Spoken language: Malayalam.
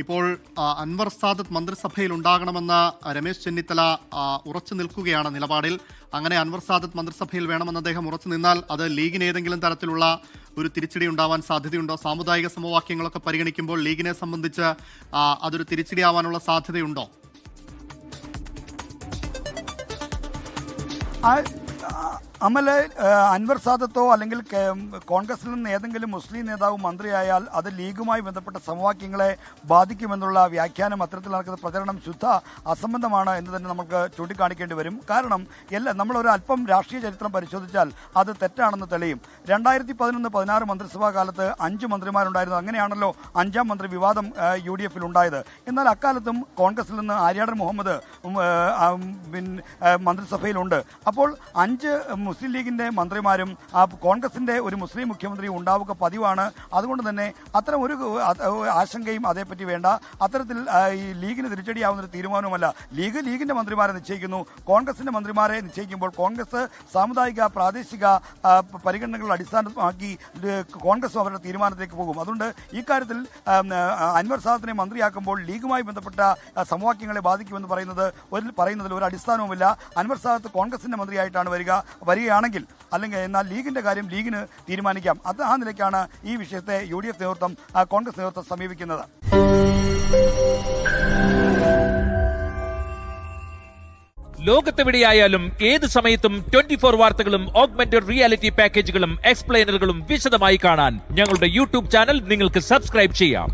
ഇപ്പോൾ അൻവർ സാദത്ത് മന്ത്രിസഭയിൽ ഉണ്ടാകണമെന്ന രമേശ് ചെന്നിത്തല ഉറച്ചു നിൽക്കുകയാണ് നിലപാടിൽ. അങ്ങനെ അൻവർ സാദത്ത് മന്ത്രിസഭയിൽ വേണമെന്ന് അദ്ദേഹം ഉറച്ചു നിന്നാൽ അത് ലീഗിന് ഏതെങ്കിലും തരത്തിലുള്ള ഒരു തിരിച്ചടി ഉണ്ടാവാൻ സാധ്യതയുണ്ടോ? സാമുദായിക സമവാക്യങ്ങളൊക്കെ പരിഗണിക്കുമ്പോൾ ലീഗിനെ സംബന്ധിച്ച് അതൊരു തിരിച്ചടിയാവാനുള്ള സാധ്യതയുണ്ടോ? അമല്, അൻവർ സാദത്തോ അല്ലെങ്കിൽ കോൺഗ്രസിൽ നിന്ന് ഏതെങ്കിലും മുസ്ലിം നേതാവ് മന്ത്രിയായാൽ അത് ലീഗുമായി ബന്ധപ്പെട്ട സമവാക്യങ്ങളെ ബാധിക്കുമെന്നുള്ള വ്യാഖ്യാനം, അത്തരത്തിൽ നടക്കുന്ന പ്രചരണം ശുദ്ധ അസംബന്ധമാണ് എന്ന് തന്നെ നമുക്ക് ചൂണ്ടിക്കാണിക്കേണ്ടി വരും. കാരണം നമ്മളൊരു അല്പം രാഷ്ട്രീയ ചരിത്രം പരിശോധിച്ചാൽ അത് തെറ്റാണെന്ന് തെളിയും. 2011-16 മന്ത്രിസഭാ കാലത്ത് 5 മന്ത്രിമാരുണ്ടായിരുന്നു. അങ്ങനെയാണല്ലോ 5ാം മന്ത്രി വിവാദം UDF ഉണ്ടായത്. എന്നാൽ അക്കാലത്തും കോൺഗ്രസിൽ നിന്ന് ആര്യാടൻ മുഹമ്മദ് മന്ത്രിസഭയിലുണ്ട്. അപ്പോൾ 5 മുസ്ലിം ലീഗിന്റെ മന്ത്രിമാരും കോൺഗ്രസിന്റെ ഒരു മുസ്ലിം മുഖ്യമന്ത്രി ഉണ്ടാവുക പതിവാണ്. അതുകൊണ്ട് തന്നെ അത്തരം ഒരു ആശങ്കയും അതേപ്പറ്റി വേണ്ട. അത്തരത്തിൽ ഈ ലീഗിന് തിരിച്ചടിയാവുന്നൊരു തീരുമാനവുമല്ല. ലീഗിന്റെ മന്ത്രിമാരെ നിശ്ചയിക്കുന്നു. കോൺഗ്രസിന്റെ മന്ത്രിമാരെ നിശ്ചയിക്കുമ്പോൾ കോൺഗ്രസ് സാമുദായിക പ്രാദേശിക പരിഗണനകളുടെ അടിസ്ഥാനമാക്കി കോൺഗ്രസും അവരുടെ തീരുമാനത്തിലേക്ക് പോകും. അതുകൊണ്ട് ഇക്കാര്യത്തിൽ അൻവർ സാദത്തിനെ മന്ത്രിയാക്കുമ്പോൾ ലീഗുമായി ബന്ധപ്പെട്ട സമവാക്യങ്ങളെ ബാധിക്കുമെന്ന് പറയുന്നതിൽ ഒരു അടിസ്ഥാനവുമില്ല. അൻവർ സാദത്ത് കോൺഗ്രസിന്റെ മന്ത്രിയായിട്ടാണ് വരികയാണെങ്കിൽ അല്ലെങ്കിൽ എന്നാൽ ലീഗിന്റെ കാര്യം ലീഗിന് തീരുമാനിക്കാം. ആ നിലയ്ക്കാണ് ഈ വിഷയത്തെ UDF നേതൃത്വം കോൺഗ്രസ് നേതൃത്വം സമീപിക്കുന്നത്. ലോകത്തെവിടെയായാലും ഏത് സമയത്തും 24 വാർത്തകളും ഓഗ്മെന്റഡ് റിയാലിറ്റി പാക്കേജുകളും എക്സ്പ്ലെയിനറുകളും വിശദമായി കാണാൻ ഞങ്ങളുടെ YouTube ചാനൽ നിങ്ങൾക്ക് സബ്സ്ക്രൈബ് ചെയ്യാം.